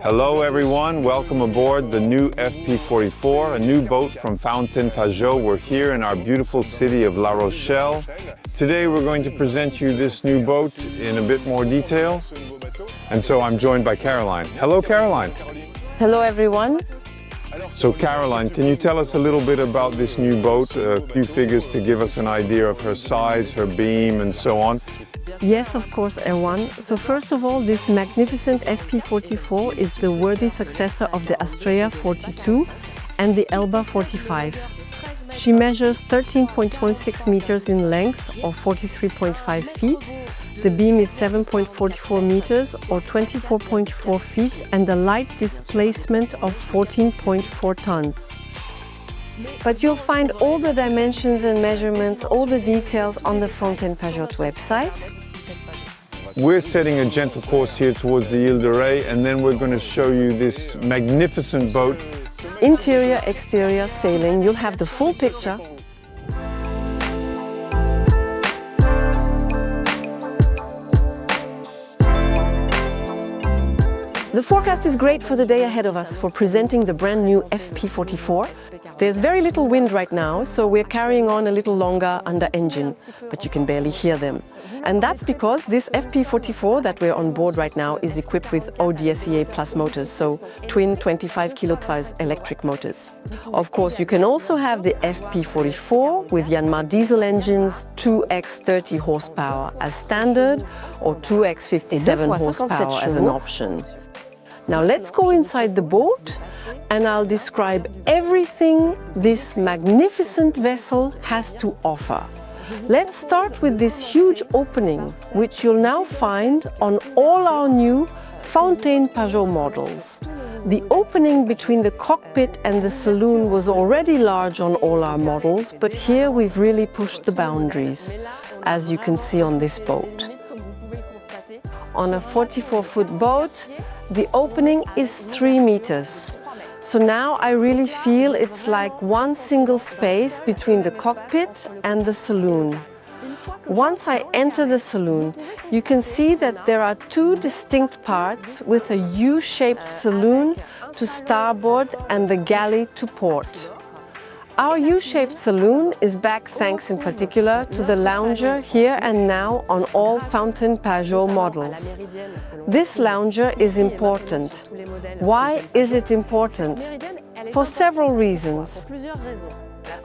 Hello everyone, welcome aboard the new FP44, a new boat from Fountaine, Pajot. We're here in our beautiful city of La Rochelle. Today we're going to present you this new boat in a bit more detail. And so I'm joined by Caroline. Hello Caroline. Hello everyone. So Caroline, can you tell us a little bit about this new boat, a few figures to give us an idea of her size, her beam and so on? Yes, of course, Erwan. So first of all, this magnificent FP44 is the worthy successor of the Astrea 42 and the Elba 45. She measures 13.16 meters in length or 43.5 feet. The beam is 7.44 meters or 24.4 feet and a light displacement of 14.4 tons. But you'll find all the dimensions and measurements, all the details on the Fountaine Pajot website. We're setting a gentle course here towards the Ile de Ré, and then we're going to show you this magnificent boat. Interior, exterior, sailing, you'll have the full picture. The forecast is great for the day ahead of us for presenting the brand new FP44. There's very little wind right now, so we're carrying on a little longer under engine, but you can barely hear them. And that's because this FP44 that we're on board right now is equipped with ODSEA Plus motors, so twin 25 kilowatts electric motors. Of course, you can also have the FP44 with Yanmar diesel engines, 2x30 horsepower as standard, or 2x57 horsepower as an option. Now let's go inside the boat and I'll describe everything this magnificent vessel has to offer. Let's start with this huge opening, which you'll now find on all our new Fountaine Pajot models. The opening between the cockpit and the saloon was already large on all our models, but here we've really pushed the boundaries, as you can see on this boat. On a 44-foot boat, the opening is 3 meters. So now I really feel it's like one single space between the cockpit and the saloon. Once I enter the saloon, you can see that there are two distinct parts with a U-shaped saloon to starboard and the galley to port. Our U-shaped saloon is back thanks in particular to the lounger here and now on all Fountaine Pajot models. This lounger is important. Why is it important? For several reasons.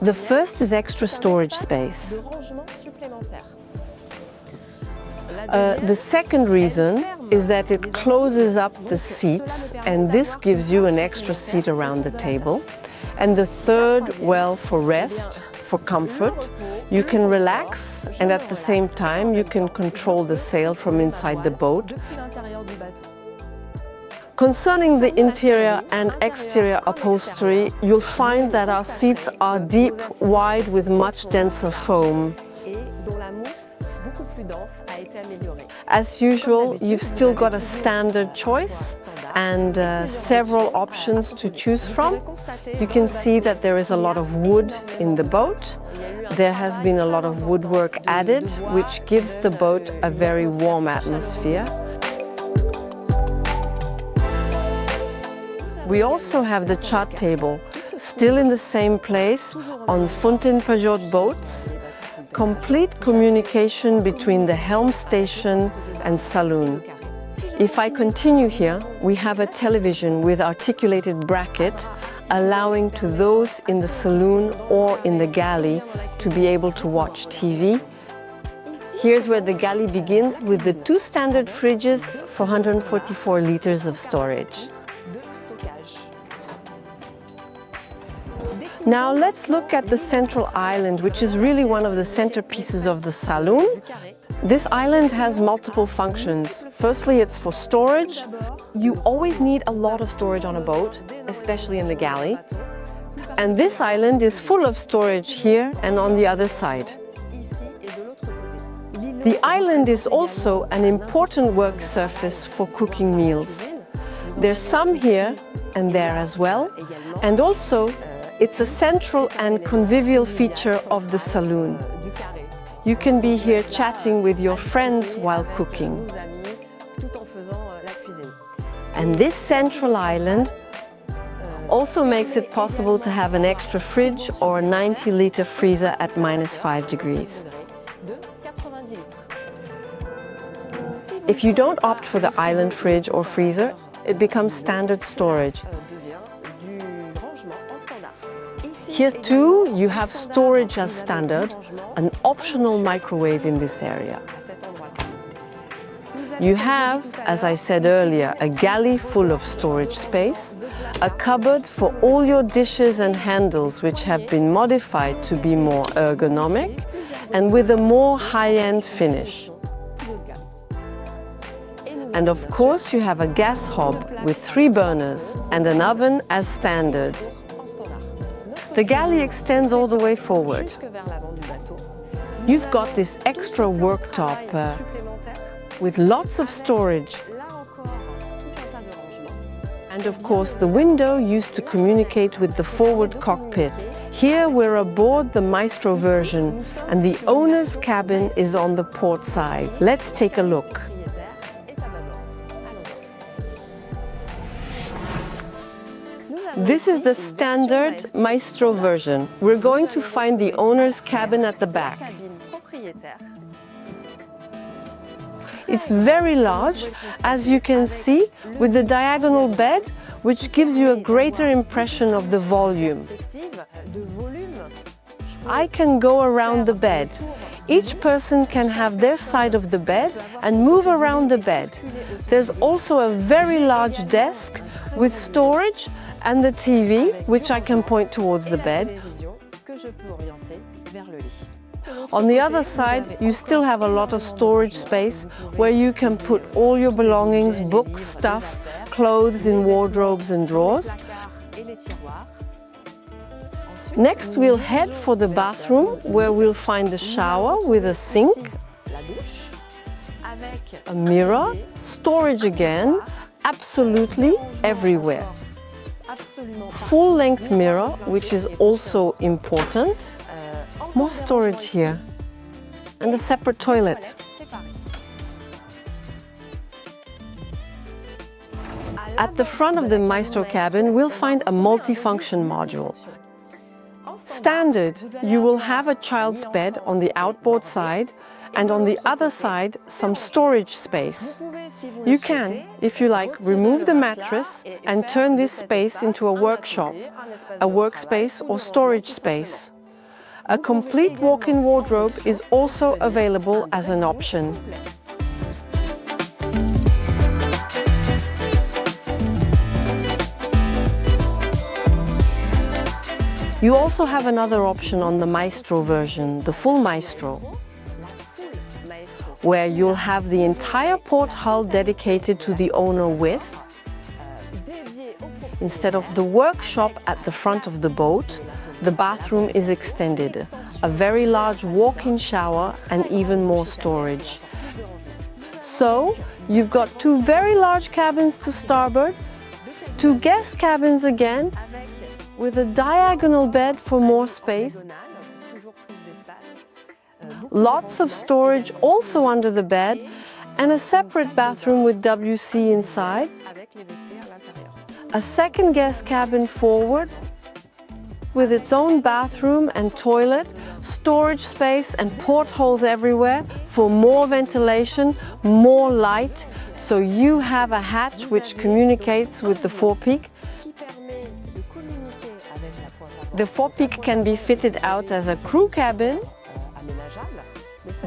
The first is extra storage space. The second reason is that it closes up the seats, and this gives you an extra seat around the table. And the third, well, for rest, for comfort. You can relax, and at the same time you can control the sail from inside the boat. Concerning the interior and exterior upholstery, you'll find that our seats are deep, wide with much denser foam. As usual, you've still got a standard choice and several options to choose from. You can see that there is a lot of wood in the boat. There has been a lot of woodwork added, which gives the boat a very warm atmosphere. We also have the chart table, still in the same place on Fountaine Pajot boats. Complete communication between the helm station and saloon. If I continue here, we have a television with articulated bracket, allowing to those in the saloon or in the galley to be able to watch TV. Here's where the galley begins with the two standard fridges for 144 liters of storage. Now let's look at the central island, which is really one of the centerpieces of the saloon. This island has multiple functions. Firstly, it's for storage. You always need a lot of storage on a boat, especially in the galley. And this island is full of storage here and on the other side. The island is also an important work surface for cooking meals. There's some here and there as well, and also it's a central and convivial feature of the saloon. You can be here chatting with your friends while cooking. And this central island also makes it possible to have an extra fridge or a 90-liter freezer at -5 degrees. If you don't opt for the island fridge or freezer, it becomes standard storage. Here too, you have storage as standard, an optional microwave in this area. You have, as I said earlier, a galley full of storage space, a cupboard for all your dishes and handles which have been modified to be more ergonomic and with a more high-end finish. And of course, you have a gas hob with 3 burners and an oven as standard. The galley extends all the way forward. You've got this extra worktop with lots of storage. And of course, the window used to communicate with the forward cockpit. Here we're aboard the Maestro version and the owner's cabin is on the port side. Let's take a look. This is the standard Maestro version. We're going to find the owner's cabin at the back. It's very large, as you can see, with the diagonal bed, which gives you a greater impression of the volume. I can go around the bed. Each person can have their side of the bed and move around the bed. There's also a very large desk with storage and the TV, which I can point towards the bed. On the other side, you still have a lot of storage space where you can put all your belongings, books, stuff, clothes in wardrobes and drawers. Next, we'll head for the bathroom, where we'll find the shower with a sink, a mirror, storage again, absolutely everywhere. Full-length mirror, which is also important. More storage here. And a separate toilet. At the front of the Maestro cabin, we'll find a multifunction module. Standard, you will have a child's bed on the outboard side and on the other side some storage space. You can, if you like, remove the mattress and turn this space into a workshop, a workspace or storage space. A complete walk-in wardrobe is also available as an option. You also have another option on the Maestro version, the full Maestro, where you'll have the entire port hull dedicated to the owner with, instead of the workshop at the front of the boat, the bathroom is extended, a very large walk-in shower and even more storage. So, you've got 2 very large cabins to starboard, 2 guest cabins again, with a diagonal bed for more space, lots of storage also under the bed, and a separate bathroom with WC inside, a second guest cabin forward with its own bathroom and toilet, storage space and portholes everywhere for more ventilation, more light, so you have a hatch which communicates with the forepeak. The forepeak can be fitted out as a crew cabin,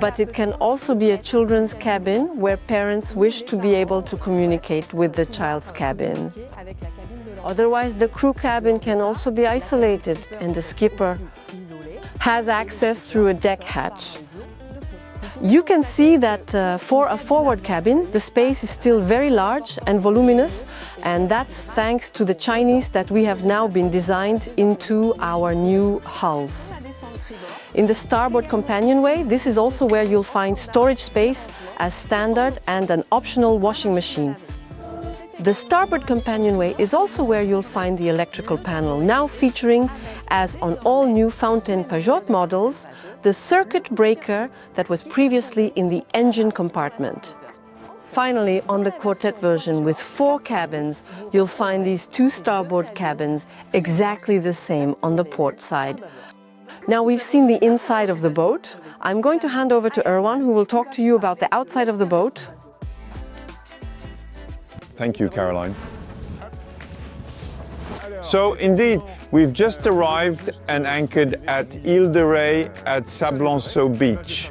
but it can also be a children's cabin where parents wish to be able to communicate with the child's cabin. Otherwise, the crew cabin can also be isolated and the skipper has access through a deck hatch. You can see that for a forward cabin, the space is still very large and voluminous, and that's thanks to the Chinese that we have now been designed into our new hulls. In the starboard companionway, this is also where you'll find storage space as standard and an optional washing machine. The starboard companionway is also where you'll find the electrical panel, now featuring, as on all new Fountaine Pajot models, the circuit breaker that was previously in the engine compartment. Finally, on the quartet version with 4 cabins, you'll find these 2 starboard cabins exactly the same on the port side. Now we've seen the inside of the boat. I'm going to hand over to Erwan, who will talk to you about the outside of the boat. Thank you, Caroline. So indeed, we've just arrived and anchored at Ile de Ré at Sablonceau Beach.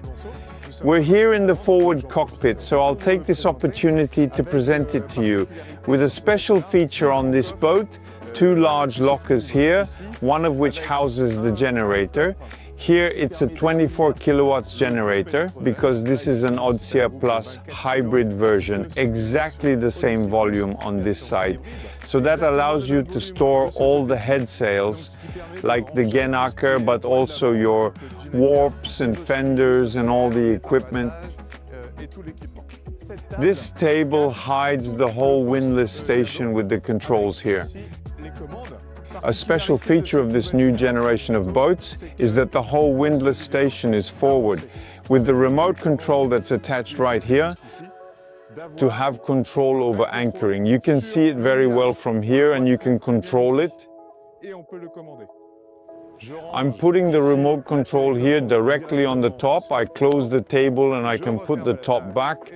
We're here in the forward cockpit, so I'll take this opportunity to present it to you. With a special feature on this boat, 2 large lockers here, one of which houses the generator. Here it's a 24 kilowatts generator because this is an Odsia Plus hybrid version, exactly the same volume on this side. So that allows you to store all the head sails, like the Genaker, but also your warps and fenders and all the equipment. This table hides the whole windlass station with the controls here. A special feature of this new generation of boats is that the whole windlass station is forward, with the remote control that's attached right here to have control over anchoring. You can see it very well from here and you can control it. I'm putting the remote control here directly on the top. I close the table and I can put the top back.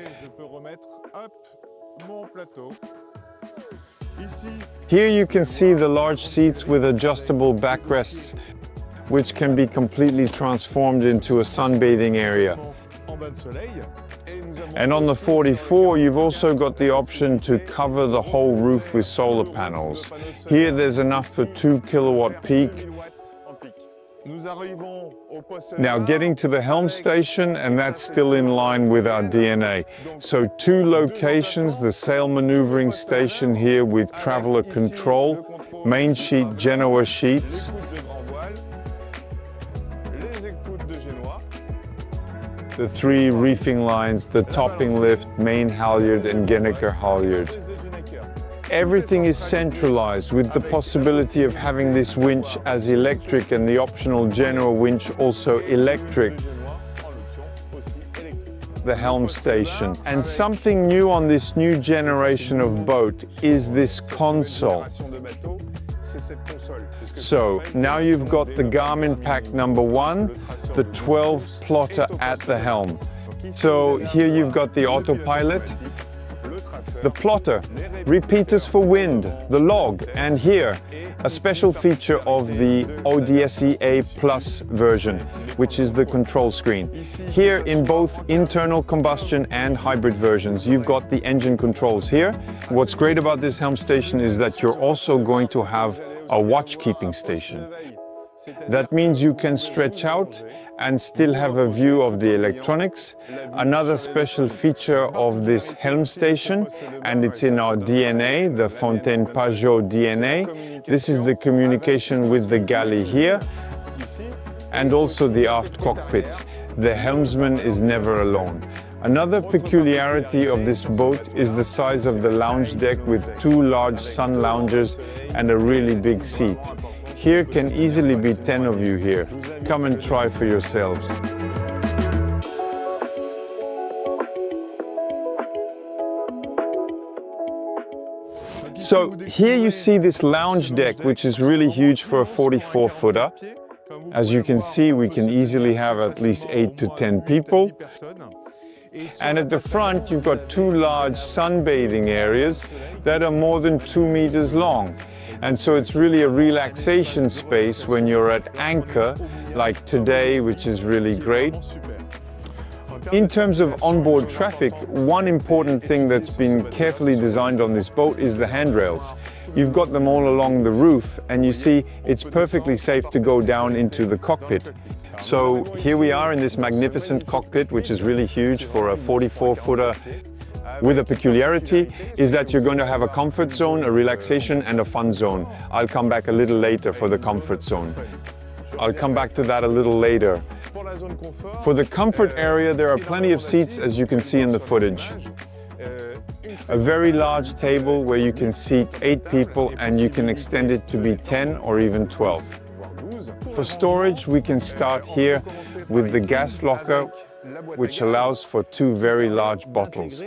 Here you can see the large seats with adjustable backrests, which can be completely transformed into a sunbathing area. And on the 44, you've also got the option to cover the whole roof with solar panels. Here there's enough for 2 kilowatt peak. Now getting to the helm station, and that's still in line with our DNA. So 2 locations, the sail maneuvering station here with traveler control, main sheet Genoa sheets, the 3 reefing lines, the topping lift, main halyard and Gennaker halyard. Everything is centralized with the possibility of having this winch as electric and the optional Genoa winch also electric. The helm station. And something new on this new generation of boat is this console. So now you've got the Garmin pack number 1, the 12 plotter at the helm. So here you've got the autopilot, the plotter, repeaters for wind, the log, and here a special feature of the ODSE-A Plus version, which is the control screen. Here in both internal combustion and hybrid versions, you've got the engine controls here. What's great about this helm station is that you're also going to have a watch-keeping station. That means you can stretch out and still have a view of the electronics. Another special feature of this helm station, and it's in our DNA, the Fountaine Pajot DNA. This is the communication with the galley here, and also the aft cockpit. The helmsman is never alone. Another peculiarity of this boat is the size of the lounge deck with 2 large sun loungers and a really big seat. Here can easily be 10 of you here. Come and try for yourselves. So here you see this lounge deck, which is really huge for a 44-footer. As you can see, we can easily have at least 8 to 10 people. And at the front, you've got 2 large sunbathing areas that are more than 2 meters long. And so it's really a relaxation space when you're at anchor, like today, which is really great. In terms of onboard traffic, one important thing that's been carefully designed on this boat is the handrails. You've got them all along the roof, and you see it's perfectly safe to go down into the cockpit. So here we are in this magnificent cockpit, which is really huge for a 44-footer. With a peculiarity is that you're going to have a comfort zone, a relaxation and a fun zone. I'll come back a little later for the comfort zone. I'll come back to that a little later. For the comfort area, there are plenty of seats, as you can see in the footage. A very large table where you can seat 8 people, and you can extend it to be 10 or even 12. For storage, we can start here with the gas locker which allows for 2 very large bottles.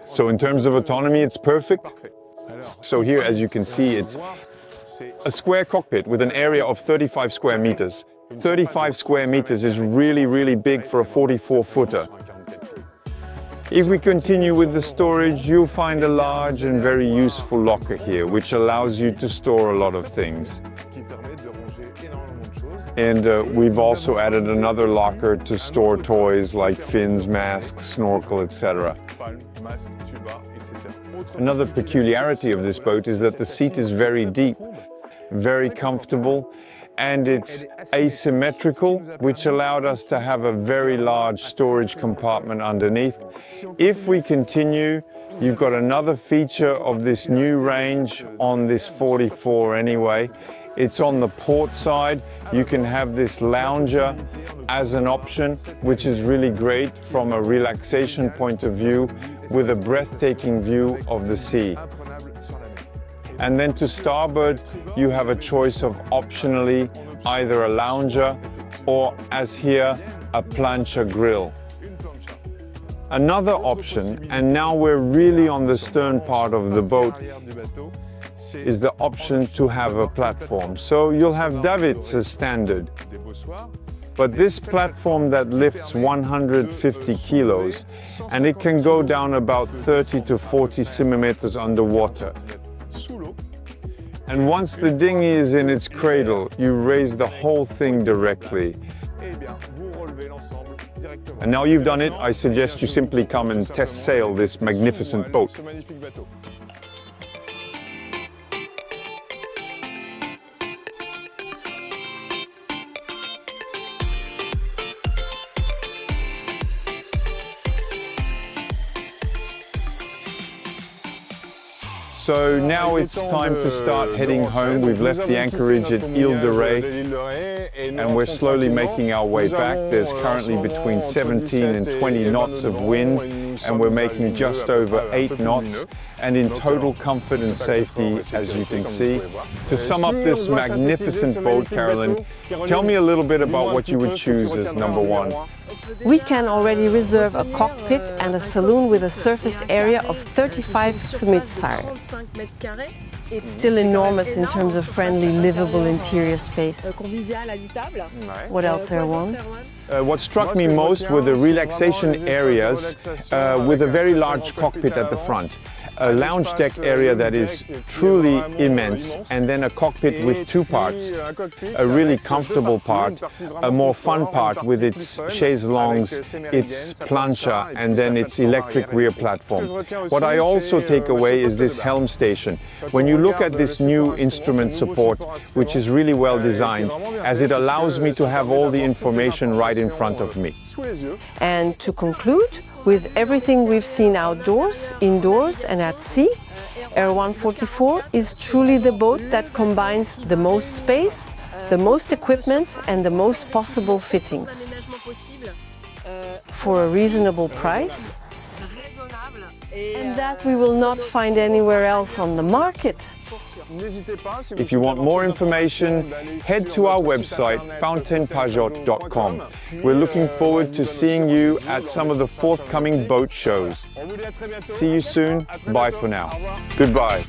So in terms of autonomy, it's perfect. So here, as you can see, it's a square cockpit with an area of 35 square meters. 35 square meters is really, really big for a 44-footer. If we continue with the storage, you'll find a large and very useful locker here, which allows you to store a lot of things. And we've also added another locker to store toys like fins, masks, snorkel, etc. Another peculiarity of this boat is that the seat is very deep, very comfortable, and it's asymmetrical, which allowed us to have a very large storage compartment underneath. If we continue, you've got another feature of this new range on this 44 anyway. It's on the port side. You can have this lounger as an option, which is really great from a relaxation point of view, with a breathtaking view of the sea. And then to starboard, you have a choice of optionally either a lounger or, as here, a plancha grill. Another option, and now we're really on the stern part of the boat, is the option to have a platform. So you'll have davits as standard. But this platform that lifts 150 kilos, and it can go down about 30 to 40 centimeters underwater. And once the dinghy is in its cradle, you raise the whole thing directly. And now you've done it, I suggest you simply come and test sail this magnificent boat. So now it's time to start heading home. We've left the anchorage at Ile de Ré and we're slowly making our way back. There's currently between 17 and 20 knots of wind and we're making just over 8 knots, and in total comfort and safety, as you can see. To sum up this magnificent boat, Carolyn, tell me a little bit about what you would choose as number 1. We can already reserve a cockpit and a saloon with a surface area of 35 smitsar. It's still enormous in terms of friendly, livable interior space. What else, Erwan? What struck me most were the relaxation areas with a very large cockpit at the front. A lounge deck area that is truly immense, and then a cockpit with 2 parts. A really comfortable part, a more fun part with its chaise longues, its plancha, and then its electric rear platform. What I also take away is this helm station. When you look at this new instrument support, which is really well designed, as it allows me to have all the information right in front of me. And to conclude, with everything we've seen outdoors, indoors and at sea, Erwan 44 is truly the boat that combines the most space, the most equipment and the most possible fittings. For a reasonable price, and that we will not find anywhere else on the market. If you want more information, head to our website, fountainepajot.com. We're looking forward to seeing you at some of the forthcoming boat shows. See you soon. Bye for now. Goodbye.